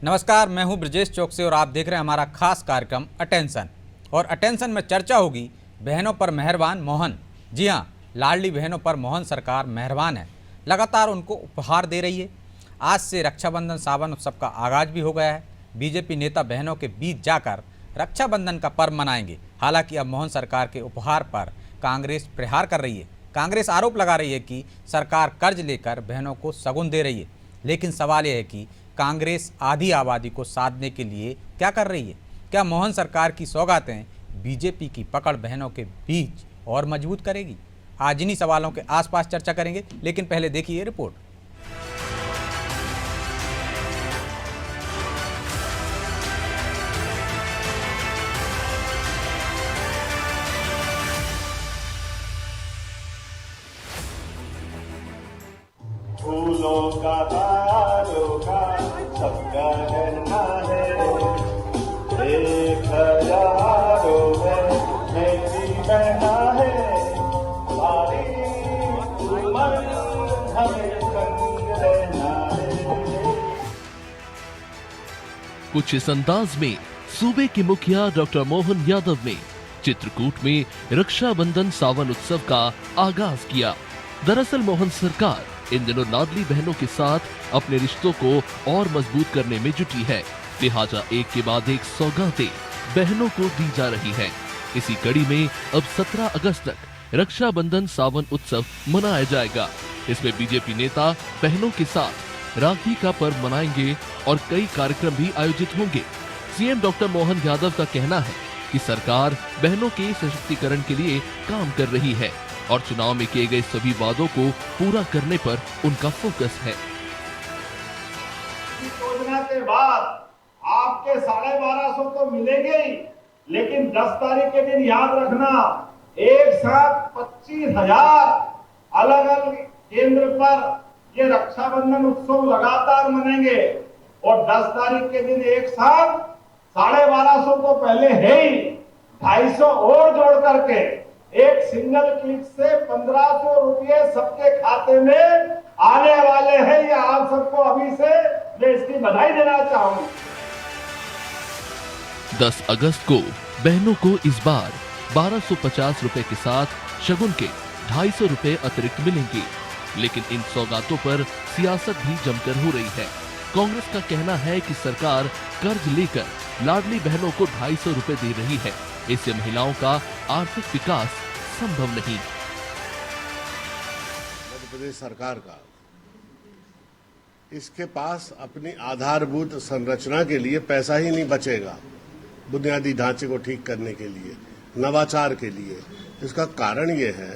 नमस्कार, मैं हूं ब्रजेश चौक से और आप देख रहे हैं हमारा खास कार्यक्रम अटेंशन। और अटेंशन में चर्चा होगी बहनों पर मेहरबान मोहन। जी हां, लाडली बहनों पर मोहन सरकार मेहरबान है, लगातार उनको उपहार दे रही है। आज से रक्षाबंधन सावन उत्सव का आगाज भी हो गया है। बीजेपी नेता बहनों के बीच जाकर रक्षाबंधन का पर्व मनाएंगे। हालांकि अब मोहन सरकार के उपहार पर कांग्रेस प्रहार कर रही है। कांग्रेस आरोप लगा रही है कि सरकार कर्ज लेकर बहनों को शगुन दे रही है। लेकिन सवाल यह है कि कांग्रेस आधी आबादी को साधने के लिए क्या कर रही है? क्या मोहन सरकार की सौगातें बीजेपी की पकड़ बहनों के बीच और मजबूत करेगी? आज इन्हीं सवालों के आसपास चर्चा करेंगे, लेकिन पहले देखिए ये रिपोर्ट। फूलों का तारों का सबका रहना है, एक हजारों में मेरी बहना है, सारी उम्र हमें संग रहना है। कुछ इस अंदाज में सूबे के मुखिया डॉक्टर मोहन यादव ने चित्रकूट में रक्षाबंधन सावन उत्सव का आगाज किया। दरअसल मोहन सरकार इन दिनों लाडली बहनों के साथ अपने रिश्तों को और मजबूत करने में जुटी है। लिहाजा एक के बाद एक सौगातें बहनों को दी जा रही है। इसी कड़ी में अब 17 अगस्त तक रक्षाबंधन सावन उत्सव मनाया जाएगा। इसमें बीजेपी नेता बहनों के साथ राखी का पर्व मनाएंगे और कई कार्यक्रम भी आयोजित होंगे। सीएम डॉक्टर मोहन यादव का कहना है कि सरकार बहनों के सशक्तिकरण के लिए काम कर रही है और चुनाव में किए गए सभी वादों को पूरा करने पर उनका फोकस है। योजना के बाद आपके 1250 तो मिलेंगे ही, लेकिन 10 तारीख के दिन याद रखना, एक साथ 25,000 अलग अलग केंद्र पर ये रक्षाबंधन उत्सव लगातार मनाएंगे और 10 तारीख के दिन एक साथ 1250 तो पहले है ही, 250 और जोड़ करके एक सिंगल क्लिक से 1500 रुपये सबके खाते में आने वाले हैं। ये आप सबको अभी से मैं इसकी बधाई देना चाहूंगा। 10 अगस्त को बहनों को इस बार 1250 रुपए के साथ शगुन के 250 रुपए अतिरिक्त मिलेंगे। लेकिन इन सौगातों पर सियासत भी जमकर हो रही है। कांग्रेस का कहना है कि सरकार कर्ज लेकर लाडली बहनों को 250 रुपए दे रही है। इससे महिलाओं का आर्थिक विकास संभव नहीं। मध्य प्रदेश सरकार का इसके पास अपनी आधारभूत संरचना के लिए पैसा ही नहीं बचेगा, बुनियादी ढांचे को ठीक करने के लिए, नवाचार के लिए। इसका कारण ये है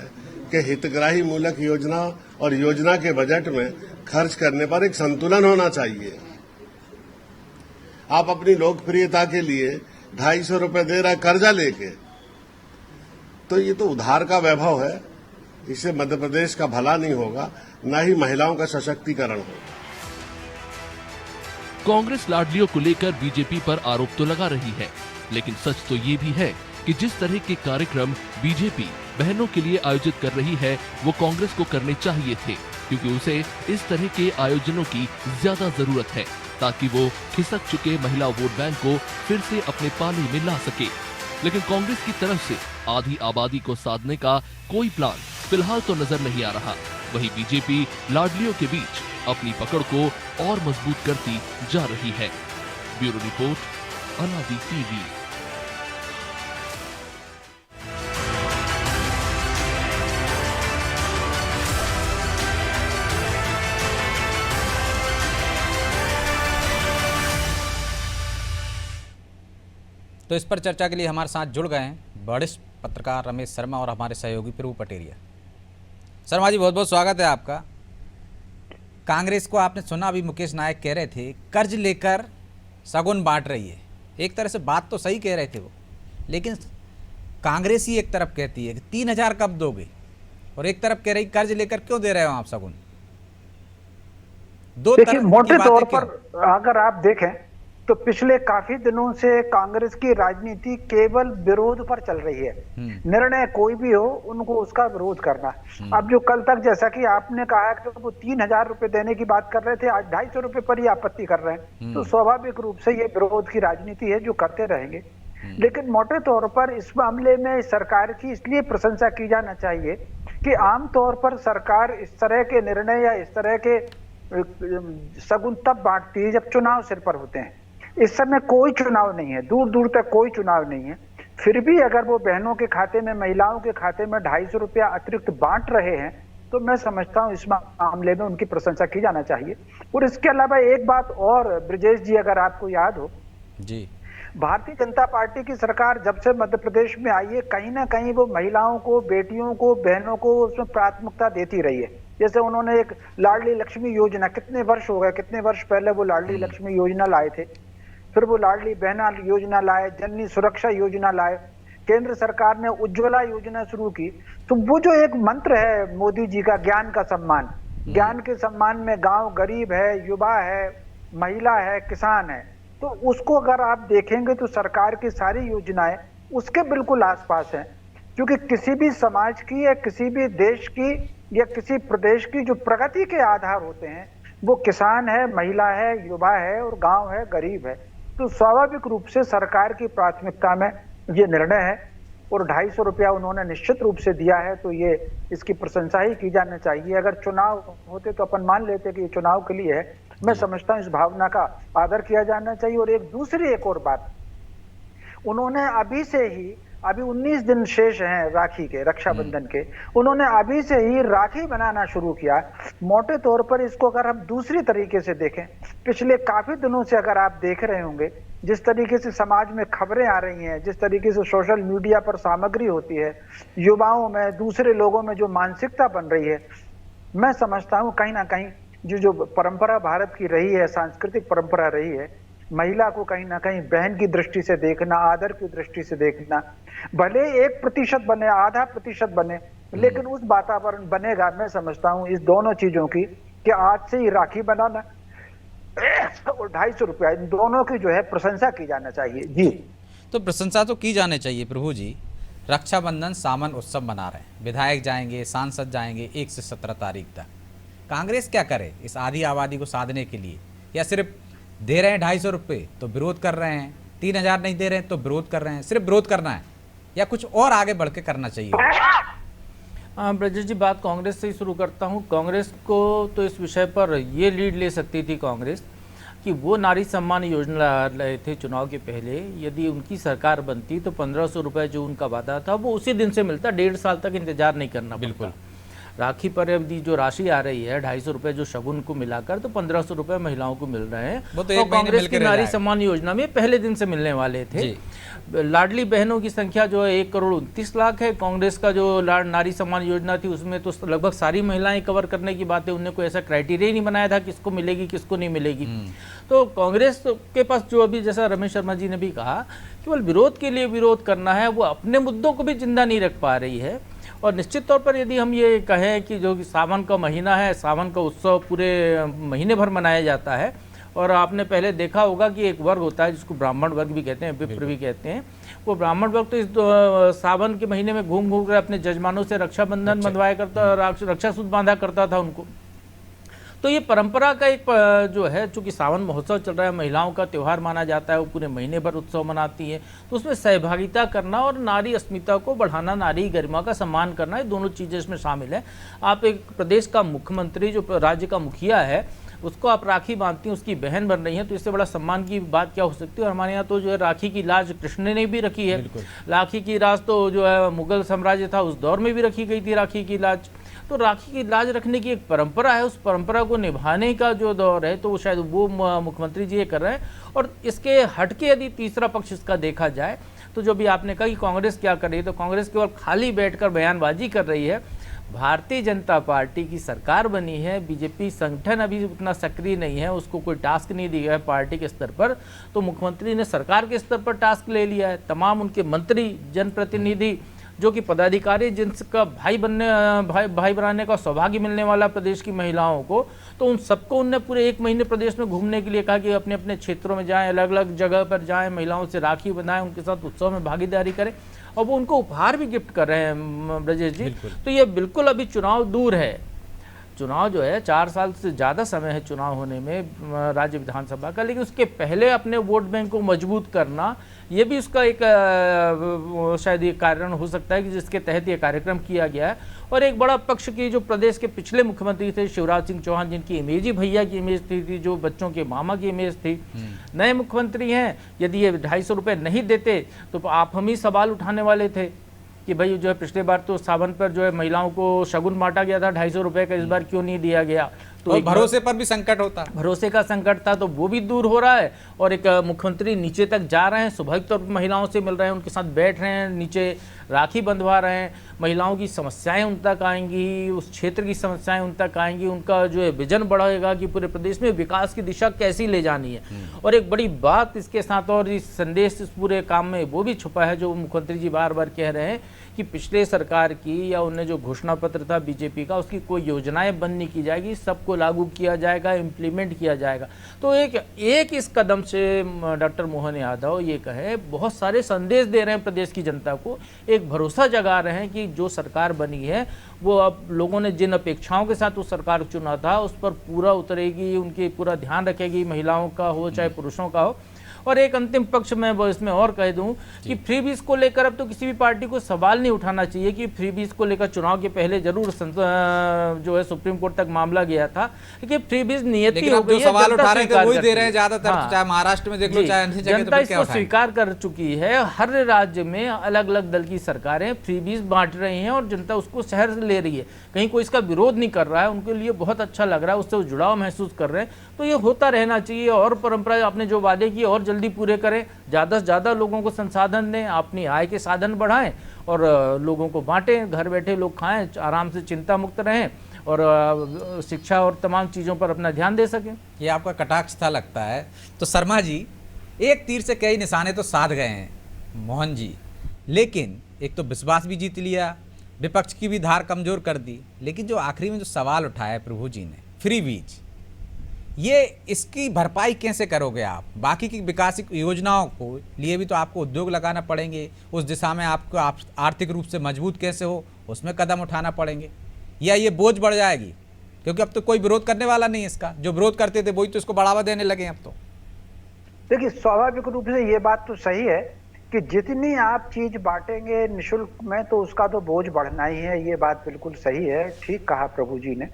कि हितग्राही मूलक योजना और योजना के बजट में खर्च करने पर एक संतुलन होना चाहिए। आप अपनी लोकप्रियता के लिए 250 रुपए दे रहा है कर्जा लेके, तो ये तो उधार का वैभव है। इससे मध्य प्रदेश का भला नहीं होगा, न ही महिलाओं का सशक्तिकरण होगा। कांग्रेस लाडलियों को लेकर बीजेपी पर आरोप तो लगा रही है, लेकिन सच तो ये भी है कि जिस तरह के कार्यक्रम बीजेपी बहनों के लिए आयोजित कर रही है वो कांग्रेस को करने चाहिए थे, क्योंकि उसे इस तरह के आयोजनों की ज्यादा जरूरत है ताकि वो खिसक चुके महिला वोट बैंक को फिर से अपने पाले में ला सके। लेकिन कांग्रेस की तरफ से आधी आबादी को साधने का कोई प्लान फिलहाल तो नजर नहीं आ रहा। वहीं बीजेपी लाडलियों के बीच अपनी पकड़ को और मजबूत करती जा रही है। ब्यूरो रिपोर्ट, अनादि टीवी। तो इस पर चर्चा के लिए हमारे साथ जुड़ गए हैं वरिष्ठ पत्रकार रमेश शर्मा और हमारे सहयोगी प्रभु पटेरिया। शर्मा जी, बहुत बहुत स्वागत है आपका। कांग्रेस को आपने सुना, अभी मुकेश नायक कह रहे थे कर्ज लेकर शगुन बांट रही है। एक तरह से बात तो सही कह रहे थे वो, लेकिन कांग्रेस ही एक तरफ कहती है कि 3,000 कब दोगे, और एक तरफ कह रही कर्ज लेकर क्यों दे रहे हो आप शगुन। देखिए, मोटे तौर पर अगर आप देखें तो पिछले काफी दिनों से कांग्रेस की राजनीति केवल विरोध पर चल रही है। निर्णय कोई भी हो उनको उसका विरोध करना। अब जो कल तक, जैसा कि आपने कहा कि वो 3,000 रुपए देने की बात कर रहे थे, आज 250 रुपए पर ही आपत्ति कर रहे हैं। तो स्वाभाविक रूप से ये विरोध की राजनीति है जो करते रहेंगे। लेकिन मोटे तौर पर इस मामले में सरकार की इसलिए प्रशंसा की जाना चाहिए कि आमतौर पर सरकार इस तरह के निर्णय या इस तरह के सगुन तब बांटती है जब चुनाव सिर पर होते हैं। इस समय कोई चुनाव नहीं है, दूर दूर तक कोई चुनाव नहीं है। फिर भी अगर वो बहनों के खाते में, महिलाओं के खाते में 250 रुपया अतिरिक्त बांट रहे हैं तो मैं समझता हूं इस मामले में उनकी प्रशंसा की जाना चाहिए। और इसके अलावा एक बात और, ब्रजेश जी, अगर आपको याद हो जी, भारतीय जनता पार्टी की सरकार जब से मध्य प्रदेश में आई है, कहीं ना कहीं वो महिलाओं को, बेटियों को, बहनों को उसमें प्राथमिकता देती रही है। जैसे उन्होंने एक लाडली लक्ष्मी योजना, कितने वर्ष हो गए, कितने वर्ष पहले वो लाडली लक्ष्मी योजना लाए थे, फिर वो लाडली बहना योजना लाए, जननी सुरक्षा योजना लाए, केंद्र सरकार ने उज्ज्वला योजना शुरू की। तो वो जो एक मंत्र है मोदी जी का, ज्ञान का सम्मान, ज्ञान के सम्मान में गांव गरीब है, युवा है, महिला है, किसान है, तो उसको अगर आप देखेंगे तो सरकार की सारी योजनाएं उसके बिल्कुल आसपास हैं। क्योंकि किसी भी समाज की या किसी भी देश की या किसी प्रदेश की जो प्रगति के आधार होते हैं वो किसान है, महिला है, युवा है और गांव है, गरीब है। तो स्वाभाविक रूप से सरकार की प्राथमिकता में ये निर्णय है और 250 रुपया उन्होंने निश्चित रूप से दिया है, तो ये इसकी प्रशंसा ही की जानी चाहिए। अगर चुनाव होते तो अपन मान लेते कि ये चुनाव के लिए है। मैं समझता हूं इस भावना का आदर किया जाना चाहिए। और एक और बात, उन्होंने अभी 19 दिन शेष हैं राखी के, रक्षाबंधन के, उन्होंने अभी से ही राखी बनाना शुरू किया। मोटे तौर पर इसको अगर हम दूसरी तरीके से देखें, पिछले काफी दिनों से अगर आप देख रहे होंगे जिस तरीके से समाज में खबरें आ रही हैं, जिस तरीके से सोशल मीडिया पर सामग्री होती है, युवाओं में, दूसरे लोगों में जो मानसिकता बन रही है, मैं समझता हूं कहीं ना कहीं जो परंपरा भारत की रही है, सांस्कृतिक परंपरा रही है, महिला को कहीं ना कहीं बहन की दृष्टि से देखना, आदर की दृष्टि से देखना, भले 1% बने, आधा प्रतिशत बने, लेकिन उस वातावरण बनेगा। मैं समझता हूं इस दोनों चीजों की, कि आज से ही राखी बनाना और 250 रुपया, इन दोनों की जो है प्रशंसा की जाना चाहिए। जी, तो प्रशंसा तो की जानी चाहिए प्रभु जी। रक्षाबंधन सावन उत्सव मना रहे हैं, विधायक जाएंगे, सांसद जाएंगे 1 से 17 तारीख तक। कांग्रेस क्या करे इस आधी आबादी को साधने के लिए? या सिर्फ दे रहे हैं 250 रुपये तो विरोध कर रहे हैं, 3,000 नहीं दे रहे हैं तो विरोध कर रहे हैं? सिर्फ विरोध करना है या कुछ और आगे बढ़ के करना चाहिए? ब्रजेश जी, बात कांग्रेस से ही शुरू करता हूं। कांग्रेस को तो इस विषय पर ये लीड ले सकती थी कांग्रेस कि वो नारी सम्मान योजना ला रहे थे चुनाव के पहले। यदि उनकी सरकार बनती तो 1,500 रुपये जो उनका वादा था वो उसी दिन से मिलता, 1.5 साल तक इंतजार नहीं करना। बिल्कुल, राखी पर यदि जो राशि आ रही है 250 रुपये जो शगुन को मिलाकर, तो 1,500 रुपये महिलाओं को मिल रहे हैं। वो तो और कांग्रेस की नारी सम्मान योजना में पहले दिन से मिलने वाले थे। लाडली बहनों की संख्या जो है 1,29,00,000 है। कांग्रेस का जो नारी सम्मान योजना थी उसमें तो लगभग सारी महिलाएं कवर करने की बात है। उन्होंने कोई ऐसा क्राइटेरिया नहीं बनाया था किसको मिलेगी किसको नहीं मिलेगी। तो कांग्रेस के पास जो अभी जैसा रमेश शर्मा जी ने भी कहा, केवल विरोध के लिए विरोध करना है, वो अपने मुद्दों को भी जिंदा नहीं रख पा रही है। और निश्चित तौर पर यदि हम ये कहें कि जो सावन का महीना है, सावन का उत्सव पूरे महीने भर मनाया जाता है, और आपने पहले देखा होगा कि एक वर्ग होता है जिसको ब्राह्मण वर्ग भी कहते हैं, विप्र भी कहते हैं। वो ब्राह्मण वर्ग तो इस सावन के महीने में घूम घूम कर अपने जजमानों से रक्षाबंधन बंधवाया करता, रक्षा सूत्र बांधा करता था उनको। तो ये परंपरा का एक जो है, चूँकि सावन महोत्सव चल रहा है, महिलाओं का त्यौहार माना जाता है, वो पूरे महीने भर उत्सव मनाती है, तो उसमें सहभागिता करना और नारी अस्मिता को बढ़ाना, नारी गरिमा का सम्मान करना, ये दोनों चीज़ें इसमें शामिल है। आप एक प्रदेश का मुख्यमंत्री, जो राज्य का मुखिया है, उसको आप राखी बांधती हैं, उसकी बहन बन रही हैं, तो इससे बड़ा सम्मान की बात क्या हो सकती है। और हमारे यहाँ तो जो है राखी की लाज कृष्ण ने भी रखी है। राखी की लाज तो जो है मुगल साम्राज्य था उस दौर में भी रखी गई थी राखी की लाज। तो राखी की लाज रखने की एक परंपरा है, उस परंपरा को निभाने का जो दौर है, तो शायद वो मुख्यमंत्री जी ये कर रहे हैं। और इसके हटके यदि तीसरा पक्ष इसका देखा जाए, तो जो भी आपने कहा कि कांग्रेस क्या कर रही है, तो कांग्रेस केवल खाली बैठकर बयानबाजी कर रही है। भारतीय जनता पार्टी की सरकार बनी है, बीजेपी संगठन अभी उतना सक्रिय नहीं है, उसको कोई टास्क नहीं दिया है पार्टी के स्तर पर, तो मुख्यमंत्री ने सरकार के स्तर पर टास्क ले लिया है। तमाम उनके मंत्री, जनप्रतिनिधि जो कि पदाधिकारी जिनका भाई बनाने का सौभाग्य मिलने वाला प्रदेश की महिलाओं को, तो उन सबको उनने पूरे 1 महीने प्रदेश में घूमने के लिए कहा कि अपने अपने क्षेत्रों में जाएं, अलग अलग जगह पर जाएं, महिलाओं से राखी बंधाएं, उनके साथ उत्सव में भागीदारी करें, और वो उनको उपहार भी गिफ्ट कर रहे हैं ब्रजेश जी। तो ये बिल्कुल अभी चुनाव दूर है, चुनाव जो है 4 साल से ज़्यादा समय है चुनाव होने में राज्य विधानसभा का, लेकिन उसके पहले अपने वोट बैंक को मजबूत करना, ये भी उसका एक शायद ये कारण हो सकता है कि जिसके तहत ये कार्यक्रम किया गया है। और एक बड़ा पक्ष की जो प्रदेश के पिछले मुख्यमंत्री थे शिवराज सिंह चौहान, जिनकी इमेज ही भैया की इमेज थी, जो बच्चों के मामा की इमेज थी, नए मुख्यमंत्री हैं, यदि ये 250 रुपये नहीं देते तो आप हम ही सवाल उठाने वाले थे कि भाई जो है पिछले बार तो सावन पर जो है महिलाओं को शगुन बांटा गया था 250 रुपये का, इस बार क्यों नहीं दिया गया। तो और भरोसे पर भी संकट होता, भरोसे का संकट था, तो वो भी दूर हो रहा है। और एक मुख्यमंत्री नीचे तक जा रहे हैं, स्वाभाविक तौर पर महिलाओं से मिल रहे हैं, उनके साथ बैठ रहे हैं, नीचे राखी बंधवा रहे हैं, महिलाओं की समस्याएं उन तक आएंगी, उस क्षेत्र की समस्याएं उन तक आएंगी, उनका जो है विजन बढ़ेगा कि पूरे प्रदेश में विकास की दिशा कैसी ले जानी है। और एक बड़ी बात इसके साथ और इस संदेश इस पूरे काम में वो भी छुपा है, जो मुख्यमंत्री जी बार बार कह रहे हैं कि पिछले सरकार की या उन्हें जो घोषणा पत्र था बीजेपी का, उसकी कोई योजनाएं बंद नहीं की जाएगी, सबको लागू किया जाएगा, इम्प्लीमेंट किया जाएगा। तो एक इस कदम से डॉक्टर मोहन यादव ये कहे बहुत सारे संदेश दे रहे हैं प्रदेश की जनता को, एक भरोसा जगा रहे हैं कि जो सरकार बनी है वो अब लोगों ने जिन अपेक्षाओं के साथ उस सरकार को चुना था उस पर पूरा उतरेगी, उनकी पूरा ध्यान रखेगी, महिलाओं का हो चाहे पुरुषों का हो। और एक अंतिम पक्ष में वो इसमें और कह दूं कि फ्रीबीज को लेकर अब तो किसी भी पार्टी को सवाल नहीं उठाना चाहिए कि फ्रीबीज को लेकर चुनाव के पहले जरूर जो है सुप्रीम कोर्ट तक मामला गया था, लेकिन फ्रीबीज नियति हो गई है, सवाल उठा रहे थे वही दे रहे हैं ज्यादातर, हाँ, चाहे महाराष्ट्र में देख लो चाहे अन्य जगह, जनता इसको स्वीकार कर चुकी है। हर राज्य में अलग अलग दल की सरकारें फ्रीबीज बांट रही हैं और जनता उसको शहर से ले रही है, कहीं कोई इसका विरोध नहीं कर रहा है, उनके लिए बहुत अच्छा लग रहा है, उससे जुड़ाव महसूस कर रहे हैं। तो ये होता रहना चाहिए और परंपरा आपने जो वादे किए और जल्दी पूरे करें, ज़्यादा से ज़्यादा लोगों को संसाधन दें, अपनी आय के साधन बढ़ाएं और लोगों को बांटें, घर बैठे लोग खाएं, आराम से चिंता मुक्त रहें और शिक्षा और तमाम चीज़ों पर अपना ध्यान दे सकें। ये आपका कटाक्ष था लगता है। तो शर्मा जी, एक तीर से कई निशाने तो साध गए हैं मोहन जी, लेकिन एक तो विश्वास भी जीत लिया, विपक्ष की भी धार कमजोर कर दी, लेकिन जो आखिरी में जो सवाल उठाया प्रभु जी ने, फ्री बीज, ये इसकी भरपाई कैसे करोगे आप? बाकी की विकास योजनाओं को लिए भी तो आपको उद्योग लगाना पड़ेंगे, उस दिशा में आपको आर्थिक रूप से मजबूत कैसे हो उसमें कदम उठाना पड़ेंगे, या ये बोझ बढ़ जाएगी? क्योंकि अब तो कोई विरोध करने वाला नहीं है इसका, जो विरोध करते थे वही तो इसको बढ़ावा देने लगे अब तो। देखिए, स्वाभाविक रूप से ये बात तो सही है कि जितनी आप चीज बांटेंगे निःशुल्क में तो उसका तो बोझ बढ़ना ही है, ये बात बिल्कुल सही है, ठीक कहा प्रभु जी ने।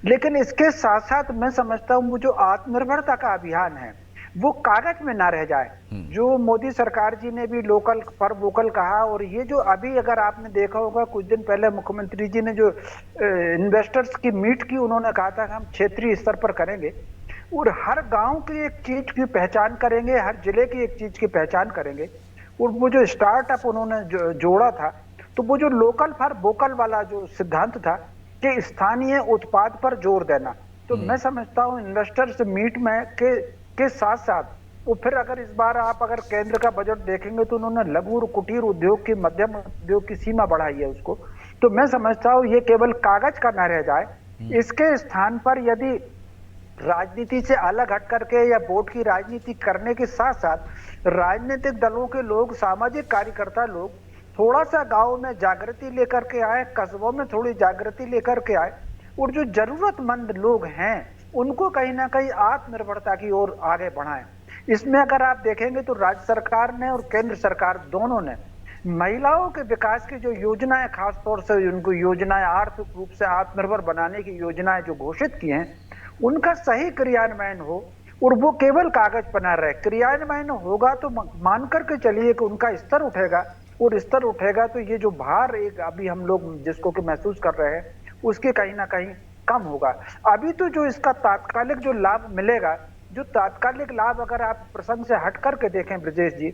लेकिन इसके साथ साथ मैं समझता हूँ वो जो आत्मनिर्भरता का अभियान है वो कागज में ना रह जाए। जो मोदी सरकार जी ने भी लोकल फॉर वोकल कहा, और ये जो अभी अगर आपने देखा होगा कुछ दिन पहले मुख्यमंत्री जी ने जो इन्वेस्टर्स की मीट की, उन्होंने कहा था कि हम क्षेत्रीय स्तर पर करेंगे और हर गांव की एक चीज की पहचान करेंगे, हर जिले की एक चीज की पहचान करेंगे। और वो जो स्टार्टअप उन्होंने जोड़ा था, तो वो जो लोकल फॉर वोकल वाला जो सिद्धांत था कि स्थानीय उत्पाद पर जोर देना, तो मैं समझता हूँ इन्वेस्टर्स मीट में के साथ साथ वो फिर अगर इस बार आप अगर केंद्र का बजट देखेंगे तो उन्होंने लघु और कुटीर उद्योग की, मध्यम उद्योग की सीमा बढ़ाई है उसको। तो मैं समझता हूँ ये केवल कागज का न रह जाए, इसके स्थान पर यदि राजनीति से अलग हट करके या वोट की राजनीति करने के साथ साथ राजनीतिक दलों के लोग, सामाजिक कार्यकर्ता लोग थोड़ा सा गांव में जागृति लेकर के आए, कस्बों में थोड़ी जागृति लेकर के आए और जो जरूरतमंद लोग हैं उनको कहीं ना कहीं आत्मनिर्भरता की ओर आगे बढ़ाएं। इसमें अगर आप देखेंगे तो राज्य सरकार ने और केंद्र सरकार दोनों ने महिलाओं के विकास की जो योजनाएं, खासतौर से उनको योजनाएं आर्थिक रूप से आत्मनिर्भर बनाने की योजनाएं जो घोषित की हैं, उनका सही क्रियान्वयन हो और वो केवल कागज पर न रहे। क्रियान्वयन होगा तो मान करके चलिए कि उनका स्तर उठेगा, और स्तर उठेगा तो ये जो भार एक अभी हम लोग जिसको कि महसूस कर रहे हैं उसके कहीं ना कहीं कम होगा। अभी तो जो इसका तात्कालिक जो लाभ मिलेगा, जो तात्कालिक लाभ अगर आप प्रसंग से हट करके देखें ब्रजेश जी,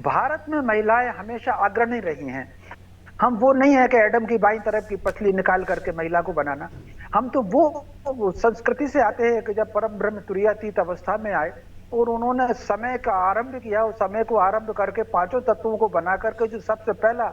भारत में महिलाएं हमेशा अग्रणी रही हैं। हम वो नहीं है कि एडम की बाईं तरफ की पसली निकाल करके महिला को बनाना, हम तो वो संस्कृति से आते हैं कि जब परम ब्रह्म तुरीयातीत अवस्था में आए और उन्होंने समय का आरंभ किया। उस समय को आरंभ करके पांचों तत्वों को बना करके जो सबसे पहला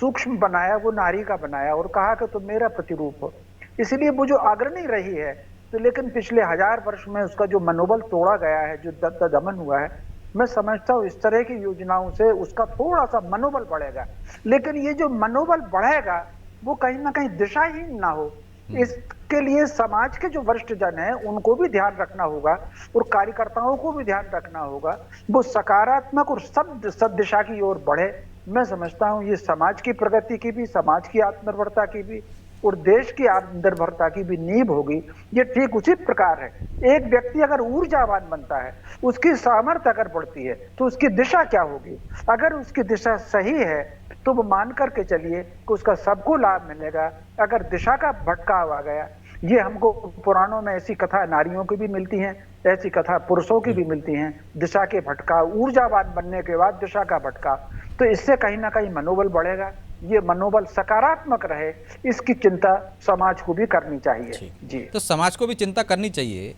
सूक्ष्म बनाया वो नारी का बनाया और कहा कि तुम मेरा प्रतिरूप हो। इसलिए वो जो अग्रणी रही है, तो लेकिन पिछले 1000 वर्ष में उसका जो मनोबल तोड़ा गया है, जो दमन हुआ है, मैं समझता हूँ इस तरह की योजनाओं से उसका थोड़ा सा मनोबल बढ़ेगा। लेकिन ये जो मनोबल बढ़ेगा वो कहीं ना कहीं दिशाहीन ना हो, इसके लिए समाज के जो वरिष्ठ जन हैं उनको भी ध्यान रखना होगा और कार्यकर्ताओं को भी ध्यान रखना होगा, वो सकारात्मक और सब दिशा की ओर बढ़े। मैं समझता हूँ ये समाज की प्रगति की भी, समाज की आत्मनिर्भरता की भी और देश की आत्मनिर्भरता की भी नींव होगी। ये ठीक उसी प्रकार है, एक व्यक्ति अगर ऊर्जावान बनता है, उसकी सामर्थ्य अगर बढ़ती है, तो उसकी दिशा क्या होगी? अगर उसकी दिशा सही है तो वो मान करके चलिए कि उसका सबको लाभ मिलेगा। अगर दिशा का भटकाव आ गया, ये हमको पुराणों में ऐसी कथा नारियों की भी मिलती हैं, ऐसी कथा पुरुषों की भी मिलती हैं, दिशा के भटकाव, ऊर्जावान बनने के बाद दिशा का भटकाव, तो इससे कहीं ना कहीं मनोबल बढ़ेगा। ये मनोबल सकारात्मक रहे, इसकी चिंता समाज को भी करनी चाहिए। जी, तो समाज को भी चिंता करनी चाहिए।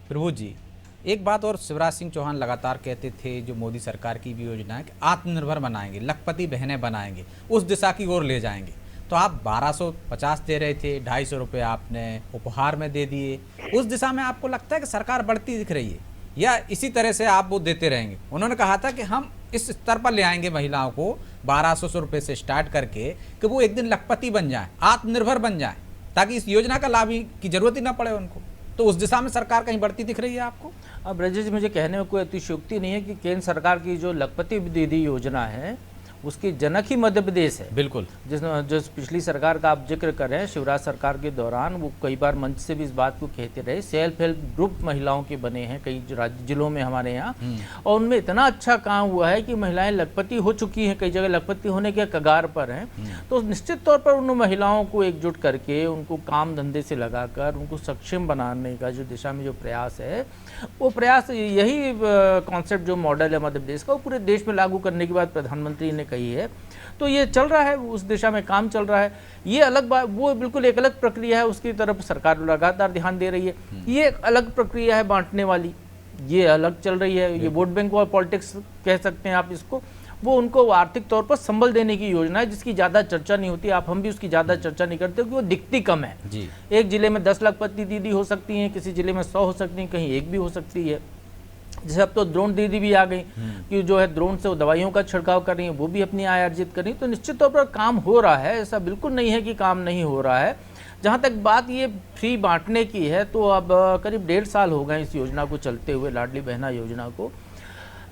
प्रभु जी, एक बात और शिवराज सिंह चौहान लगातार कहते थे, जो मोदी सरकार की भी योजना है कि आत्मनिर्भर बनाएंगे, लखपति बहनें बनाएंगे, उस दिशा की ओर ले जाएंगे। तो आप 1250 दे रहे थे, 250 रुपये आपने उपहार में दे दिए, उस दिशा में आपको लगता है कि सरकार बढ़ती दिख रही है या इसी तरह से आप वो देते रहेंगे? उन्होंने कहा था कि हम इस स्तर पर ले आएंगे महिलाओं को 1200 रुपये से स्टार्ट करके कि वो एक दिन लखपति बन जाएं, आत्मनिर्भर बन जाएं, ताकि इस योजना का लाभ की जरूरत ही ना पड़े उनको। तो उस दिशा में सरकार कहीं बढ़ती दिख रही है आपको? अब रजत जी, मुझे कहने में कोई अतिशयोक्ति नहीं है कि केंद्र सरकार की जो लखपति दीदी योजना है उसकी जनक ही मध्य प्रदेश है। बिल्कुल। जिस पिछली सरकार का आप जिक्र कर रहे हैं, शिवराज सरकार के दौरान वो कई बार मंच से भी इस बात को कहते रहे, सेल्फ हेल्प ग्रुप महिलाओं के बने हैं कई जिलों में हमारे यहाँ, और उनमें इतना अच्छा काम हुआ है कि महिलाएं लखपति हो चुकी हैं, कई जगह लखपति होने के कगार पर हैं। तो निश्चित तौर पर उन महिलाओं को एकजुट करके उनको काम धंधे से लगाकर उनको सक्षम बनाने का जो दिशा में जो प्रयास है, वो प्रयास, यही कॉन्सेप्ट जो मॉडल है मध्य प्रदेश का, वो पूरे देश में लागू करने के बाद प्रधानमंत्री ने कही है। तो ये चल रहा है, उस दिशा में काम चल रहा है। ये अलग बात, वो बिल्कुल एक अलग प्रक्रिया है, उसकी तरफ सरकार लगातार ध्यान दे रही है। ये एक अलग प्रक्रिया है बांटने वाली, ये अलग चल रही है। ये वोट बैंक और पॉलिटिक्स कह सकते हैं आप इसको। वो उनको आर्थिक तौर पर संबल देने की योजना है जिसकी ज़्यादा चर्चा नहीं होती। हम भी उसकी ज़्यादा चर्चा नहीं करते क्योंकि वो दिखती कम है जी। एक जिले में 10 लखपति दीदी हो सकती हैं, किसी जिले में 100 हो सकती हैं, कहीं एक भी हो सकती है। जैसे अब तो ड्रोन दीदी भी आ गई कि जो है ड्रोन से वो दवाइयों का छिड़काव कर रही हैं, वो भी अपनी आय अर्जित कर रही हैं। तो निश्चित तौर पर काम हो रहा है, ऐसा बिल्कुल नहीं है कि काम नहीं हो रहा है। जहाँ तक बात ये फ्री बांटने की है, तो अब करीब 1.5 साल हो गए इस योजना को चलते हुए, लाडली बहना योजना को।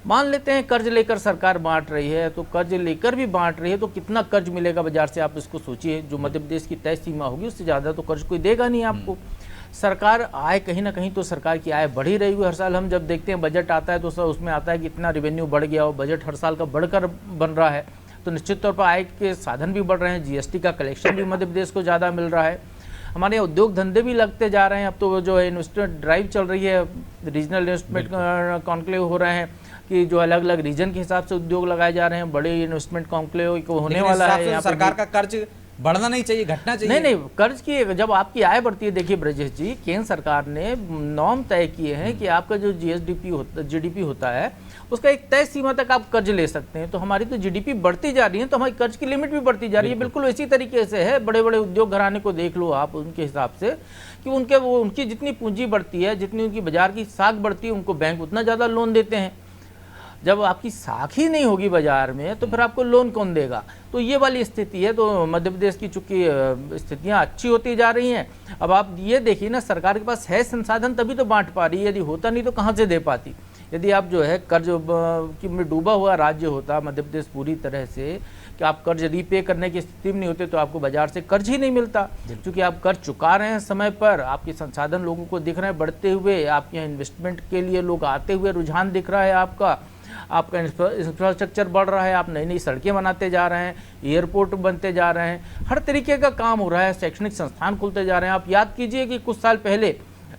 मान लेते हैं कर्ज लेकर सरकार बांट रही है, तो कर्ज लेकर भी बांट रही है तो कितना कर्ज मिलेगा बाजार से, आप इसको सोचिए। जो मध्य प्रदेश की तय सीमा होगी उससे ज़्यादा तो कर्ज कोई देगा नहीं आपको। सरकार आय, कहीं ना कहीं तो सरकार की आय बढ़ ही रही है। हर साल हम जब देखते हैं बजट आता है तो सब उसमें आता है कि इतना रेवेन्यू बढ़ गया हो, बजट हर साल का बढ़कर बन रहा है। तो निश्चित तौर पर आय के साधन भी बढ़ रहे हैं, जीएसटी का कलेक्शन भी मध्य प्रदेश को ज़्यादा मिल रहा है, हमारे उद्योग धंधे भी लगते जा रहे हैं। अब तो जो है इन्वेस्टमेंट ड्राइव चल रही है, रीजनल इन्वेस्टमेंट कॉन्क्लेव हो रहे हैं कि जो अलग अलग रीजन के हिसाब से उद्योग लगाए जा रहे हैं, बड़े इन्वेस्टमेंट कॉन्क्लेव होने वाला है। यहाँ सरकार का कर्ज बढ़ना नहीं चाहिए, घटना चाहिए। नहीं, कर्ज की जब आपकी आय बढ़ती है, देखिए ब्रजेश जी, केंद्र सरकार ने नॉर्म तय किए हैं कि आपका जो जीडीपी होता है उसका एक तय सीमा तक आप कर्ज ले सकते हैं। तो हमारी तो जीडीपी बढ़ती जा रही है, तो हमारी कर्ज की लिमिट भी बढ़ती जा रही है। बिल्कुल इसी तरीके से है, बड़े बड़े उद्योग घराने को देख लो आप, उनके हिसाब से कि उनकी जितनी पूंजी बढ़ती है, जितनी उनकी बाजार की साख बढ़ती है, उनको बैंक उतना ज़्यादा लोन देते हैं। जब आपकी साख ही नहीं होगी बाजार में तो फिर आपको लोन कौन देगा? तो ये वाली स्थिति है। तो मध्य प्रदेश की चूंकि स्थितियां अच्छी होती जा रही हैं, अब आप ये देखिए ना, सरकार के पास है संसाधन तभी तो बांट पा रही है, यदि होता नहीं तो कहाँ से दे पाती। यदि आप जो है कर्ज में डूबा हुआ राज्य होता मध्य प्रदेश पूरी तरह से, कि आप कर्ज रीपे करने की स्थिति में नहीं होते, तो आपको बाजार से कर्ज ही नहीं मिलता। क्योंकि आप कर्ज चुका रहे हैं समय पर, आपके संसाधन लोगों को दिख रहे हैं बढ़ते हुए, आपके यहाँ इन्वेस्टमेंट के लिए लोग आते हुए रुझान दिख रहा है, आपका इंफ्रास्ट्रक्चर बढ़ रहा है, आप नई नई सड़कें बनाते जा रहे हैं, एयरपोर्ट बनते जा रहे हैं, हर तरीके का काम हो रहा है, शैक्षणिक संस्थान खुलते जा रहे हैं। आप याद कीजिए कि कुछ साल पहले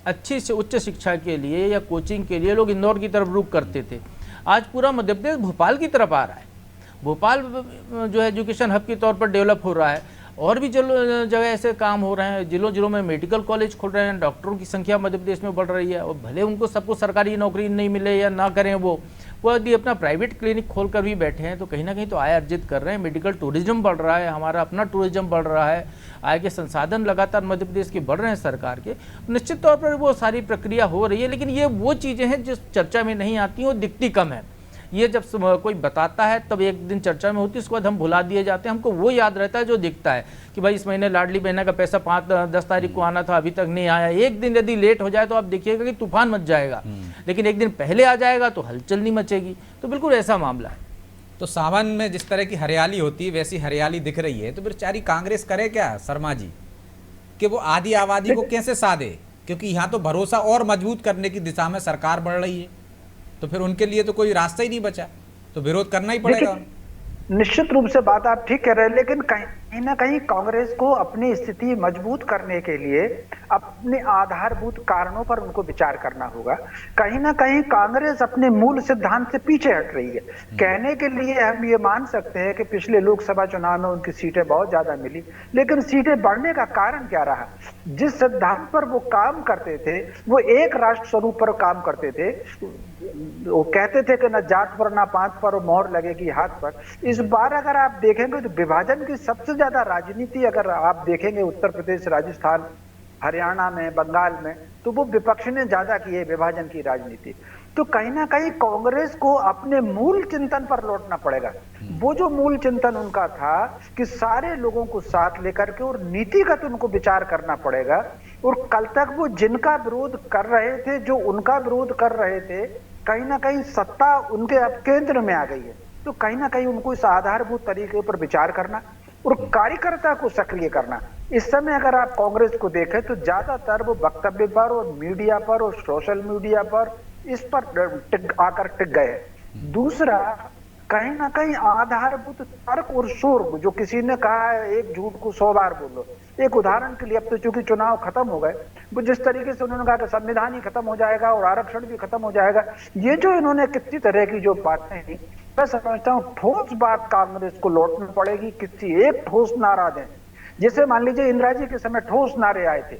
अच्छी से उच्च शिक्षा के लिए या कोचिंग के लिए लोग इंदौर की तरफ रुख करते थे। आज पूरा मध्य प्रदेश भोपाल की तरफ आ रहा है। भोपाल जो है एजुकेशन हब के तौर पर डेवलप हो रहा है। और भी जगह ऐसे काम हो रहे हैं, जिलों जिलों में मेडिकल कॉलेज खुल रहे हैं, डॉक्टरों की संख्या मध्य प्रदेश में बढ़ रही है। और भले उनको सबको सरकारी नौकरी नहीं मिले या ना करें, वो यदि अपना प्राइवेट क्लिनिक खोल कर भी बैठे हैं तो कहीं ना कहीं तो आय अर्जित कर रहे हैं। मेडिकल टूरिज्म बढ़ रहा है, हमारा अपना टूरिज्म बढ़ रहा है, आय के संसाधन लगातार मध्य प्रदेश के बढ़ रहे हैं सरकार के। निश्चित तौर पर वो सारी प्रक्रिया हो रही है, लेकिन ये वो चीज़ें हैं जो चर्चा में नहीं आती और दिखती कम है। ये जब कोई बताता है तब एक दिन चर्चा में होती है, उसके बाद हम भुला दिए जाते हैं। हमको वो याद रहता है जो दिखता है कि भाई इस महीने लाडली बहना का पैसा 5-10 तारीख को आना था, अभी तक नहीं आया। एक दिन यदि लेट हो जाए तो आप देखिएगा कि तूफान मच जाएगा, लेकिन एक दिन पहले आ जाएगा तो हलचल नहीं मचेगी। तो बिल्कुल ऐसा मामला है। तो सावन में जिस तरह की हरियाली होती है वैसी हरियाली दिख रही है, तो बेचारी कांग्रेस करे क्या शर्मा जी कि वो आधी आबादी को कैसे साधे, क्योंकि यहाँ तो भरोसा और मजबूत करने की दिशा में सरकार बढ़ रही है, तो फिर उनके लिए तो कोई रास्ता ही नहीं बचा, तो विरोध करना ही पड़ेगा। निश्चित रूप से बात आप ठीक कह रहे हैं, लेकिन कहीं ना कहीं कांग्रेस को अपनी स्थिति मजबूत करने के लिए अपने आधारभूत कारणों पर उनको विचार करना होगा। कहीं ना कहीं कांग्रेस अपने मूल सिद्धांत से पीछे हट रही है। कहने के लिए हम ये मान सकते हैं कि पिछले लोकसभा चुनाव में उनकी सीटें बहुत ज्यादा मिली, लेकिन सीटें बढ़ने का कारण क्या रहा? जिस सिद्धांत पर वो काम करते थे, वो एक राष्ट्र स्वरूप पर काम करते थे। वो कहते थे कि न जात पर ना पांच पर मोहर लगेगी हाथ पर। इस बार अगर आप देखेंगे तो विभाजन की सबसे ज्यादा राजनीति अगर आप देखेंगे उत्तर प्रदेश, राजस्थान, हरियाणा में, बंगाल में, तो वो विपक्ष ने ज्यादा की है विभाजन की राजनीति। तो कहीं ना कहीं कांग्रेस को अपने मूल चिंतन पर लौटना पड़ेगा। वो जो मूल चिंतन उनका था कि सारे लोगों को साथ लेकर के और नीतिगत उनको विचार करना पड़ेगा। और कल तक वो जिनका विरोध कर रहे थे, जो उनका विरोध कर रहे थे, कहीं ना कहीं सत्ता उनके अब केंद्र में आ गई है। तो कहीं ना कहीं उनको इस आधारभूत तरीके पर विचार करना और कार्यकर्ता को सक्रिय करना। इस समय अगर आप कांग्रेस को देखें तो ज्यादातर वो वक्तव्य पर और मीडिया पर और सोशल मीडिया पर इस पर आकर टिक गए। दूसरा, कहीं ना कहीं आधारभूत तर्क और शोर, जो किसी ने कहा है एक झूठ को 100 बार बोलो। एक उदाहरण के लिए, अब तो चूंकि चुनाव खत्म हो गए, वो जिस तरीके से उन्होंने कहा कि संविधान ही खत्म हो जाएगा और आरक्षण भी खत्म हो जाएगा, ये जो इन्होंने कितनी तरह की जो बातें हैं, मैं समझता हूँ ठोस बात कांग्रेस को लौटनी पड़ेगी। किसी एक ठोस नारा दें, जैसे मान लीजिए इंदिरा जी के समय ठोस नारे आए थे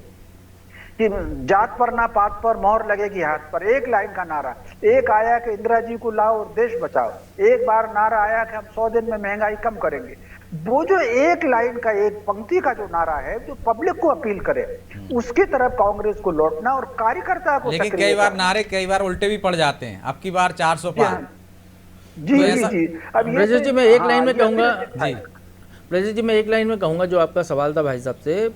कि जात पर ना पात पर मोहर लगेगी हाथ पर, एक लाइन का नारा। एक आया कि इंदिरा जी को लाओ और देश बचाओ। एक बार नारा आया कि हम 100 दिन में महंगाई कम करेंगे। वो जो एक लाइन का, एक पंक्ति का जो नारा है, जो पब्लिक को अपील करे, उसकी तरफ कांग्रेस को लौटना और कार्यकर्ता को। लेकिन कई बार नारे कई बार उल्टे भी पड़ जाते हैं। अब की बार 400 पार। जी जी जी। अब ब्रजेश जी मैं एक लाइन में कहूंगा, ब्रजेश जी मैं एक लाइन में कहूंगा, जो आपका सवाल था भाई साहब से,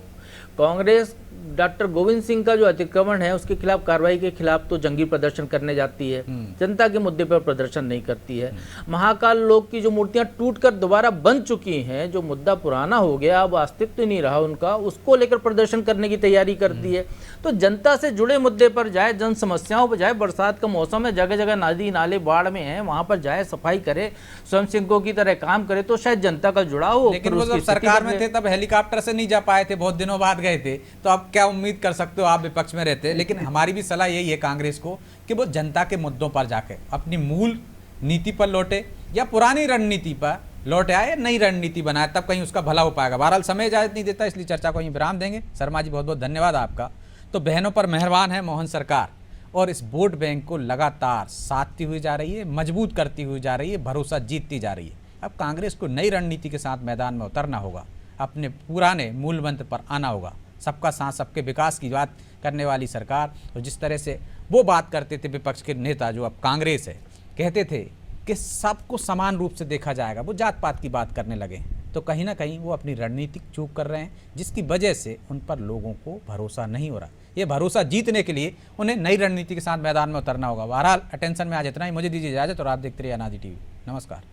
कांग्रेस डॉक्टर गोविंद सिंह का जो अतिक्रमण है उसके खिलाफ कार्रवाई के खिलाफ तो जंगी प्रदर्शन करने जाती है, जनता के मुद्दे पर प्रदर्शन नहीं करती है। महाकाल लोक की जो मूर्तियां टूटकर दोबारा बन चुकी हैं, जो मुद्दा पुराना हो गया, अब अस्तित्व नहीं रहा उनका, उसको लेकर प्रदर्शन करने की तैयारी करती है। तो जनता से जुड़े मुद्दे पर जाए, जन समस्याओं पर जाए। बरसात का मौसम है, जगह जगह नदी नाले बाढ़ में है, वहां पर जाए, सफाई करे, स्वयं सेवकों की तरह काम करे, तो शायद जनता का जुड़ाव हो। लेकिन वो जब सरकार में थे तब हेलीकॉप्टर से नहीं जा पाए थे, बहुत दिनों बाद गए थे, तो अब क्या उम्मीद कर सकते हो आप विपक्ष में रहते। लेकिन हमारी भी सलाह यही है कांग्रेस को कि वो जनता के मुद्दों पर जाके अपनी मूल नीति पर लौटे, या पुरानी रणनीति पर लौटे आए, नई रणनीति बनाए, तब कहीं उसका भला हो पाएगा। बहरहाल समय इजाजत नहीं देता, इसलिए चर्चा को यहीं विराम देंगे। शर्मा जी बहुत बहुत धन्यवाद आपका। तो बहनों पर मेहरबान है मोहन सरकार, और इस वोट बैंक को लगातार साधती हुई जा रही है, मजबूत करती हुई जा रही है, भरोसा जीतती जा रही है। अब कांग्रेस को नई रणनीति के साथ मैदान में उतरना होगा, अपने पुराने मूल मंत्र पर आना होगा। सबका साथ, सबके विकास की बात करने वाली सरकार, और जिस तरह से वो बात करते थे विपक्ष के नेता, जो अब कांग्रेस है, कहते थे कि सबको समान रूप से देखा जाएगा, वो जात पात की बात करने लगे। तो कहीं ना कहीं वो अपनी रणनीतिक चूक कर रहे हैं, जिसकी वजह से उन पर लोगों को भरोसा नहीं हो रहा। ये भरोसा जीतने के लिए उन्हें नई रणनीति के साथ मैदान में उतरना होगा। बहरहाल अटेंशन में आज इतना ही। मुझे दीजिए इजाजत और आप देखते रहिए अनादि टीवी। नमस्कार।